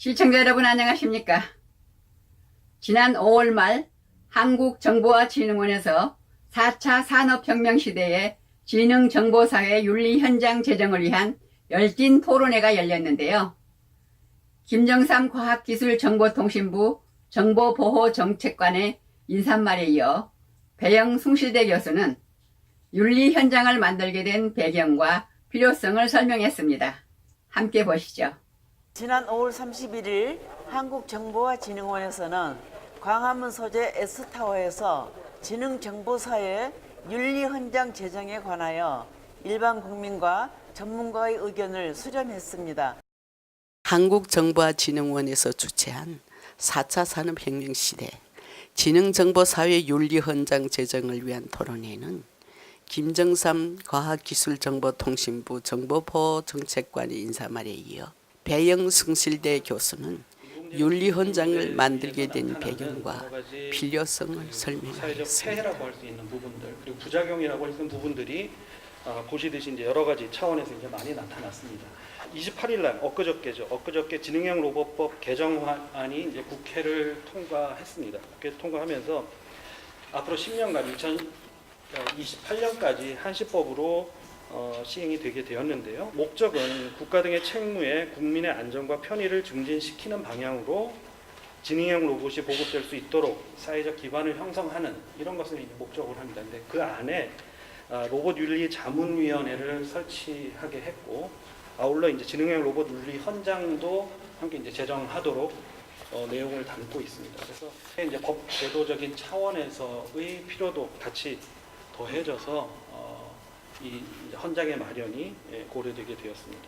시청자 여러분 안녕하십니까? 지난 5월 말 한국정보화진흥원에서 4차 산업혁명 시대의 지능정보사회 윤리 현장 제정을 위한 열띤 토론회가 열렸는데요. 김정삼 과학기술정보통신부 정보보호정책관의 인사말에 이어 배영 숭실대 교수는 윤리 현장을 만들게 된 배경과 필요성을 설명했습니다. 함께 보시죠. 지난 5월 31일 한국정보화진흥원에서는 광화문 소재 S타워에서 지능정보사회 윤리헌장 제정에 관하여 일반 국민과 전문가의 의견을 수렴했습니다. 한국정보화진흥원에서 주최한 4차 산업혁명 시대 지능정보사회 윤리헌장 제정을 위한 토론회는 김정삼 과학기술정보통신부 정보보호정책관의 인사말에 이어 배영 숭실대 교수는 윤리헌장을 만들게 된 배경과 필요성을 설명했습니다. 사회적 폐해라고 할 수 있는 부분들 그리고 부작용이라고 할 수 있는 부분들이 보시듯이 이제 여러 가지 차원에서 이제 많이 나타났습니다. 28일 날 엊그저께 지능형 로봇법 개정안이 이제 국회를 통과했습니다. 국회 통과하면서 앞으로 10년간 2028년까지 한시법으로 시행이 되게 되었는데요. 목적은 국가 등의 책무에 국민의 안전과 편의를 증진시키는 방향으로 지능형 로봇이 보급될 수 있도록 사회적 기반을 형성하는 이런 것을 목적으로 합니다. 근데 그 안에 로봇윤리자문위원회를 설치하게 했고, 아울러 이제 지능형 로봇 윤리 헌장도 함께 이제 제정하도록 내용을 담고 있습니다. 그래서 이제 법 제도적인 차원에서의 필요도 같이 더해져서 이 헌장의 마련이 고려되게 되었습니다.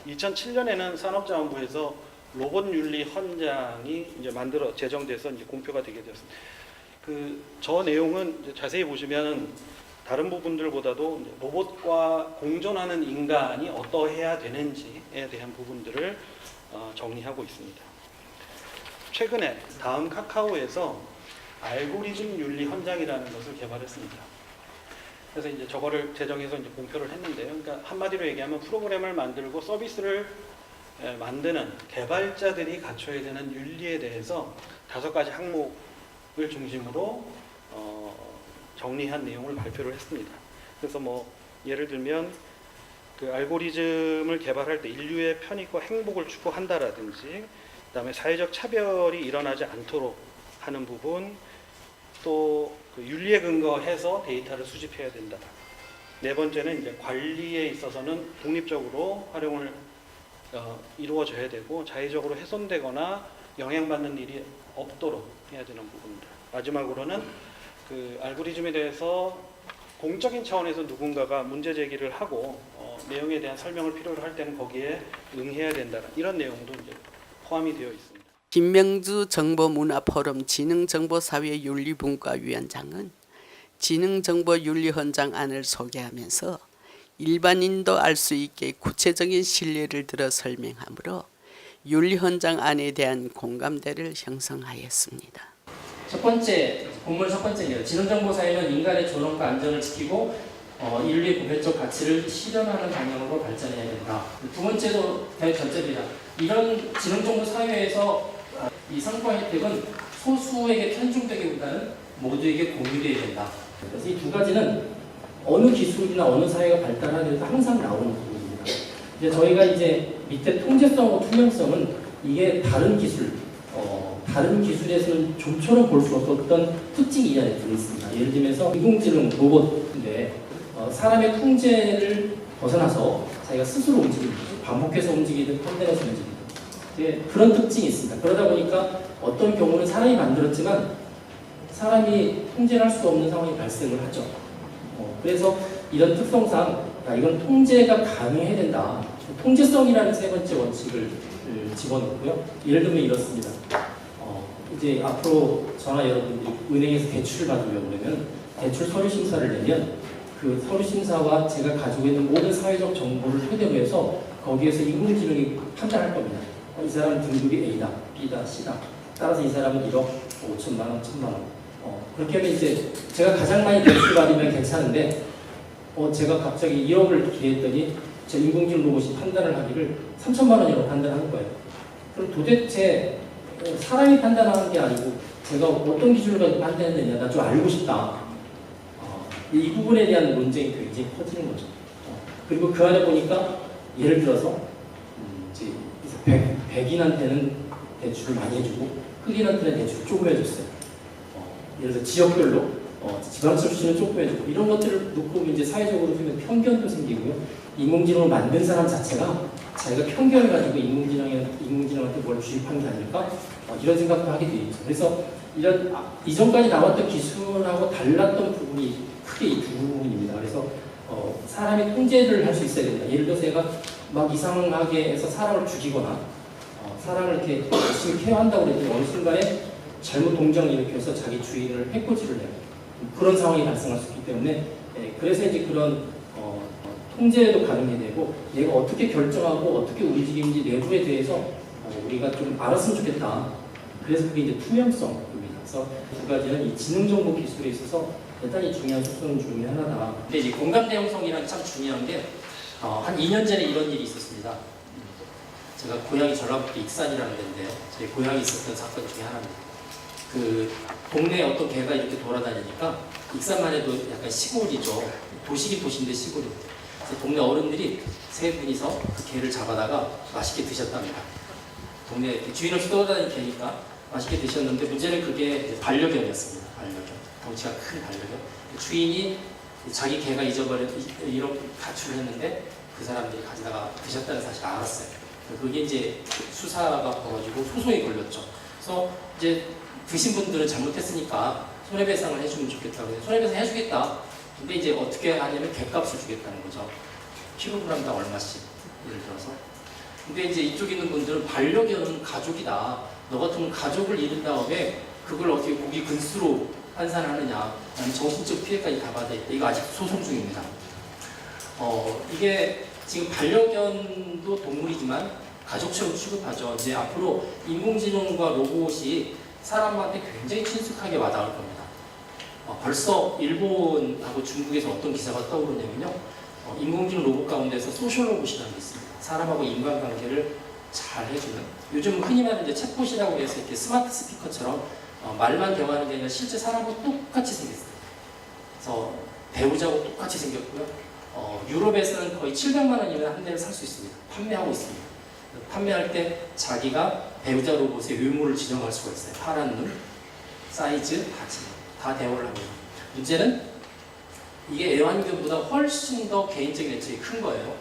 2007년에는 산업자원부에서 로봇윤리 헌장이 이제 제정돼서 이제 공표가 되게 되었습니다. 저 내용은 이제 자세히 보시면 다른 부분들보다도 로봇과 공존하는 인간이 어떠해야 되는지에 대한 부분들을 정리하고 있습니다. 최근에 다음 카카오에서 알고리즘 윤리 헌장이라는 것을 개발했습니다. 그래서 이제 저거를 제정해서 이제 공표를 했는데요. 그러니까 한마디로 얘기하면 프로그램을 만들고 서비스를 만드는 개발자들이 갖춰야 되는 윤리에 대해서 5가지 항목을 중심으로 정리한 내용을 발표를 했습니다. 그래서 뭐 예를 들면 그 알고리즘을 개발할 때 인류의 편익과 행복을 추구한다라든지, 그다음에 사회적 차별이 일어나지 않도록 하는 부분, 또 그 윤리에 근거해서 데이터를 수집해야 된다. 네 번째는 이제 관리에 있어서는 독립적으로 활용을 이루어져야 되고 자의적으로 훼손되거나 영향받는 일이 없도록 해야 되는 부분들. 마지막으로는 그 알고리즘에 대해서 공적인 차원에서 누군가가 문제 제기를 하고 내용에 대한 설명을 필요로 할 때는 거기에 응해야 된다. 이런 내용도 이제 포함이 되어 있습니다. 김명주 정보문화포럼 지능정보사회 윤리분과위원장은 지능정보윤리헌장 안을 소개하면서 일반인도 알 수 있게 구체적인 신뢰를 들어 설명하므로 윤리헌장 안에 대한 공감대를 형성하였습니다. 본문 첫 번째는 지능정보사회는 인간의 존엄과 안전을 지키고 인류의 보편적 가치를 실현하는 방향으로 발전해야 된다. 두 번째도 대한 전제입니다. 이런 지능정보사회에서 이 상품 혜택은 소수에게 편중되기보다는 모두에게 공유되어야 된다. 그래서 이 두 가지는 어느 기술이나 어느 사회가 발달하면서 항상 나오는 부분입니다. 이제 저희가 이제 밑에 통제성과 투명성은 이게 다른 기술에서는 좀처럼 볼 수 없었던 특징이 이 안에 들어있습니다. 예를 들면서 인공지능 로봇인데 사람의 통제를 벗어나서 자기가 스스로 움직이는, 반복해서 움직이든 컨테너에서 움직이든 그런 특징이 있습니다. 그러다 보니까 어떤 경우는 사람이 만들었지만 사람이 통제를 할 수 없는 상황이 발생을 하죠. 그래서 이런 특성상 이건 통제가 가능해야 된다. 통제성이라는 세 번째 원칙을 집어넣고요. 예를 들면 이렇습니다. 이제 앞으로 저나 여러분들이 은행에서 대출을 받으려고 그러면 대출 서류 심사를 내면 그 서류 심사와 제가 가지고 있는 모든 사회적 정보를 토대로 해서 거기에서 인공지능이 판단할 겁니다. 이 사람은 등급이 A다, B다, C다. 따라서 이 사람은 1억 5천만 원, 1천만 원. 그렇게 하면 이제 제가 가장 많이 대출 받으면 괜찮은데 제가 갑자기 1억을 기대했더니 제 인공지능 로봇이 판단을 하기를 3천만 원이라고 판단하는 거예요. 그럼 도대체 사람이 판단하는 게 아니고 제가 어떤 기준을 가지고 판단했느냐 나 좀 알고 싶다. 이 부분에 대한 논쟁이 굉장히 커지는 거죠. 그리고 그 안에 보니까 예를 들어서 이제 100인한테는 대출을 많이 해주고 흑인한테는 대출을 조금 해줬어요. 예를 들어 지역별로 지방철수는 조금 해주고 이런 것들을 놓고 이제 사회적으로 보면 편견도 생기고요. 인공지능을 만든 사람 자체가 자기가 편견을 가지고 인공지능한테 뭘 주입한 게 아닐까 이런 생각도 하게 되죠. 그래서 이런 이전까지 나왔던 기술하고 달랐던 부분이 크게 이 두 부분입니다. 그래서 사람이 통제를 할 수 있어야 된다. 예를 들어서 얘가 막 이상하게 해서 사람을 죽이거나 사람을 이렇게 열심히 케어한다고 그랬더니 어느 순간에 잘못 동정을 일으켜서 자기 주인을 해코지를 해요. 그런 상황이 발생할 수 있기 때문에 그래서 이제 그런 통제도 가능해 되고 얘가 어떻게 결정하고 어떻게 움직이는지 내부에 대해서 우리가 좀 알았으면 좋겠다. 그래서 그게 이제 투명성입니다. 그래서 두 가지는 이 지능정보 기술에 있어서 대단히 중요한 속성 중에 하나다. 근데 이제 공감대 형성이란 참 중요한 게 한 2년 전에 이런 일이 있었습니다. 제가 고향이 전라북도 익산이라는 데인데요. 저희 고향이 있었던 사건 중에 하나입니다. 그 동네에 어떤 개가 이렇게 돌아다니니까 익산만 해도 약간 시골이죠. 도시긴 도시인데 시골입니다. 그래서 동네 어른들이 세 분이서 그 개를 잡아다가 맛있게 드셨답니다. 동네 주인 없이 떠다니는 개니까 맛있게 드셨는데 문제는 그게 이제 반려견이었습니다. 반려견. 덩치가 큰 반려견. 주인이 자기 개가 잊어버린 이런 가출을 했는데 그 사람들이 가져다가 드셨다는 사실을 알았어요. 그게 이제 수사가 벌어지고 소송이 걸렸죠. 그래서 이제 드신 분들은 잘못했으니까 손해배상을 해주면 좋겠다고 해서 손해배상 해주겠다. 근데 이제 어떻게 하냐면 객값을 주겠다는 거죠. 킬로그램당 얼마씩 예를 들어서. 근데 이제 이쪽에 있는 분들은 반려견은 가족이다. 너 같으면 가족을 잃은 다음에 그걸 어떻게 고기 근수로 환산하느냐. 아니면 정신적 피해까지 다 받아 있다. 이거 아직 소송 중입니다. 이게 지금 반려견도 동물이지만 가족처럼 취급하죠. 이제 앞으로 인공지능과 로봇이 사람한테 굉장히 친숙하게 와닿을 겁니다. 벌써 일본하고 중국에서 어떤 기사가 떠오르냐면요. 인공지능 로봇 가운데서 소셜 로봇이라는 게 있습니다. 사람하고 인간관계를 잘 해주는. 요즘 흔히 말하는 이제 챗봇이라고 해서 이렇게 스마트 스피커처럼 말만 대화하는 게 아니라 실제 사람하고 똑같이 생겼어요. 그래서 배우자하고 똑같이 생겼고요. 유럽에서는 거의 700만 원이면 한 대를 살 수 있습니다. 판매하고 있습니다. 판매할 때 자기가 배우자 로봇의 외모를 지정할 수가 있어요. 파란 눈, 사이즈, 다 대화를 합니다. 문제는 이게 애완견보다 훨씬 더 개인적인 애착이 큰 거예요.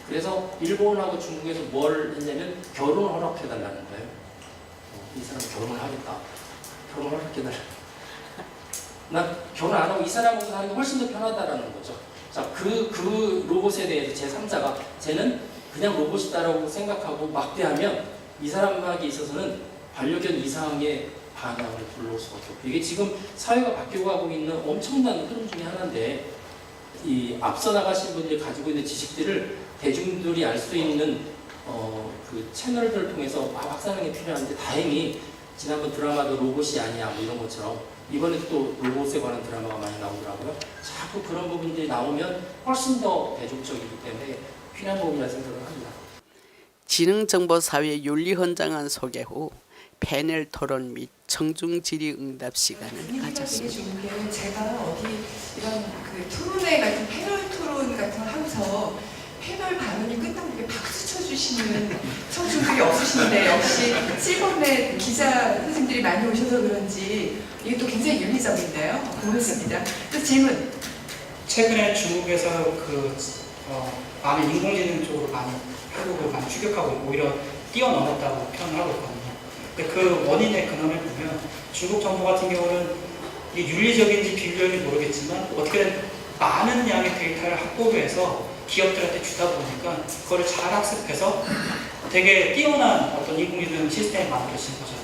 그래서 일본하고 중국에서 뭘 했냐면 결혼을 허락해달라는 거예요. 이 사람 결혼을 하겠다. 결혼을 허락해달라. 나 결혼 안 하고 이 사람하고 사는 게 훨씬 더 편하다라는 거죠. 자, 그 로봇에 대해서 제3자가 쟤는 그냥 로봇이다라고 생각하고 막대하면 이 사람에게 있어서는 반려견 이상의 반항을 불러올 수밖에 없고 이게 지금 사회가 바뀌고 가고 있는 엄청난 흐름 중에 하나인데 이 앞서 나가신 분들이 가지고 있는 지식들을 대중들이 알 수 있는 그 채널들을 통해서 막 확산하는 게 필요한데 다행히 지난번 드라마도 로봇이 아니야 뭐 이런 것처럼 이번에 또 로봇에 관한 드라마가 많이 나오더라고요. 자꾸 그런 부분들이 나오면 훨씬 더 대중적이기 때문에 필요한 부분이라 생각을 합니다. 지능정보사회 윤리헌장안 소개 후 패널 토론 및 청중 질의응답 시간을 가졌습니다. 좋은 게 제가 어디 이런 그 토론회 같은 패널 토론 같은 거 하면서 패널 발언이 끝나고 이렇게 박수 쳐주시는 청중들이 없으신데 역시 실버넷 기자 선생님들이 많이 오셔서 그런지 이게 또 굉장히 윤리적인데요. 고맙습니다. 또 질문. 최근에 중국에서 많은 인공지능 쪽으로 많이 한국을 많이 추격하고 오히려 뛰어넘었다고 표현을 하고 있거든요. 근데 그 원인의 근원을 보면 중국 정부 같은 경우는 이게 윤리적인지 비윤리적인지 모르겠지만 어떻게든 많은 양의 데이터를 확보해서 기업들한테 주다 보니까 그거를 잘 학습해서 되게 뛰어난 어떤 인공지능 시스템이 만들어진 거죠.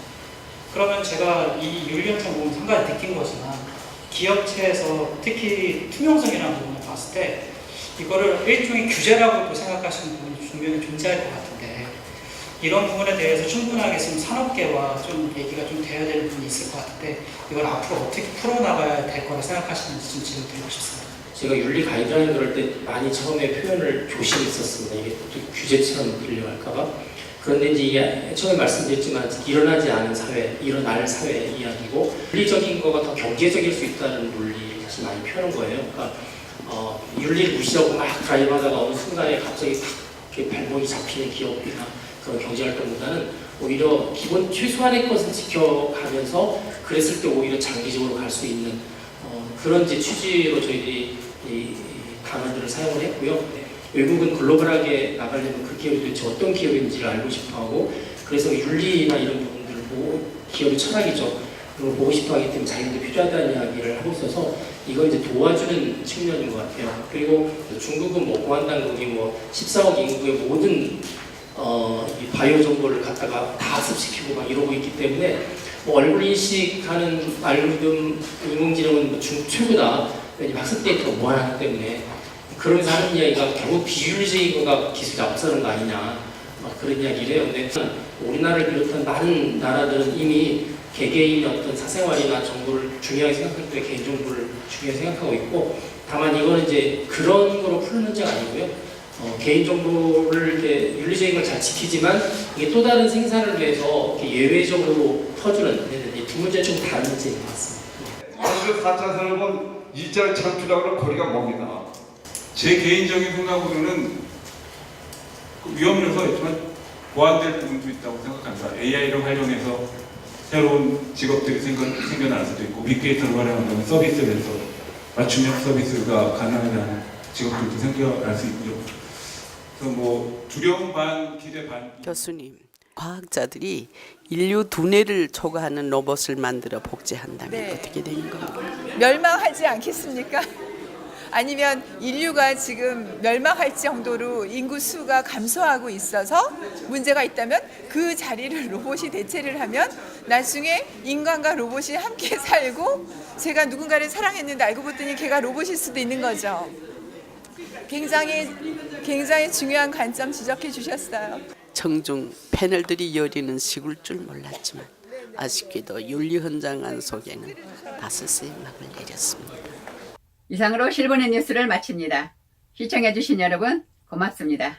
그러면 제가 이 윤리현상 부분 한 가지 느낀 거지만 기업체에서 특히 투명성이라는 부분을 봤을 때 이거를 일종의 규제라고도 생각하시는 부분이 분명히 존재할 것 같은데 이런 부분에 대해서 충분하게 지금 산업계와 좀 얘기가 좀 돼야 되는 부분이 있을 것 같은데 이걸 앞으로 어떻게 풀어나가야 될 거라 생각하시는지 좀 질문 드리고 싶습니다. 제가 윤리 가이드라인 그럴 때 많이 처음에 표현을 조심했었습니다. 이게 또 규제처럼 들려갈까봐. 그런데 이제 이게 처음에 말씀드렸지만 일어나지 않은 사회, 일어날 사회 이야기고 윤리적인 거가 더 경제적일 수 있다는 논리 사실 많이 펴는 거예요. 그러니까 윤리를 무시하고 막 드라이브하다가 어느 순간에 갑자기 탁 이렇게 발목이 잡히는 기업이나 그런 경제활동보다는 오히려 기본 최소한의 것을 지켜가면서 그랬을 때 오히려 장기적으로 갈 수 있는 그런 이제 취지로 저희들이 이 단어들을 사용을 했고요. 외국은 글로벌하게 나가려면 그 기업이 도대체 어떤 기업인지를 알고 싶어하고 그래서 윤리나 이런 부분들을 보고 기업의 철학이죠. 그걸 보고 싶어하기 때문에 자기도 필요하다는 이야기를 하고 있어서 이걸 이제 도와주는 측면인 것 같아요. 그리고 중국은 뭐 공안당국이 뭐 14억 인구의 모든 이 바이오 정보를 갖다가 다 학습시키고 막 이러고 있기 때문에 뭐 얼굴 인식하는 알고리즘 인공지능은 뭐 중국 최고다. 왜냐면 학습 데이터가 무한하기 때문에 그러면서 하는 이야기가 결국 비윤리적인 거가 기술이 앞서는 거 아니냐 막 그런 이야기를 해요. 근데 우리나라를 비롯한 많은 나라들은 이미 개개인의 어떤 사생활이나 정보를 중요하게 생각할 때 개인정보를 중요하게 생각하고 있고 다만 이거는 이제 그런 거로 푸는 문제가 아니고요. 개인정보를 이렇게 윤리적인 걸 잘 지키지만 이게 또 다른 생산을 위해서 이렇게 예외적으로 퍼주는 이 두 문제는 좀 다른 문제인 것 같습니다. 사실 4차 산업은 2차 창출하고는 거리가 멉니다. 제 개인적인 생각으로는 위험 요소였지만 보완될 부분도 있다고 생각합니다. AI를 활용해서 새로운 직업들이 생겨날 수도 있고 빅데이터를 활용하면 서비스를 해서 맞춤형 서비스가 가능한 직업들도 생겨날 수 있고요. 그래서 뭐 두려움 반 기대 반. 교수님, 과학자들이 인류 두뇌를 초과하는 로봇을 만들어 복제한다면 네. 어떻게 되는 건가요? 멸망하지 않겠습니까? 아니면 인류가 지금 멸망할 정도로 인구 수가 감소하고 있어서 문제가 있다면 그 자리를 로봇이 대체를 하면 나중에 인간과 로봇이 함께 살고 제가 누군가를 사랑했는데 알고 봤더니 걔가 로봇일 수도 있는 거죠. 굉장히 중요한 관점 지적해 주셨어요. 청중 패널들이 열리는 시골 줄 몰랐지만 아쉽게도 윤리헌장안 속에는 다섯의 막을 내렸습니다. 이상으로 실버넷 뉴스를 마칩니다. 시청해주신 여러분 고맙습니다.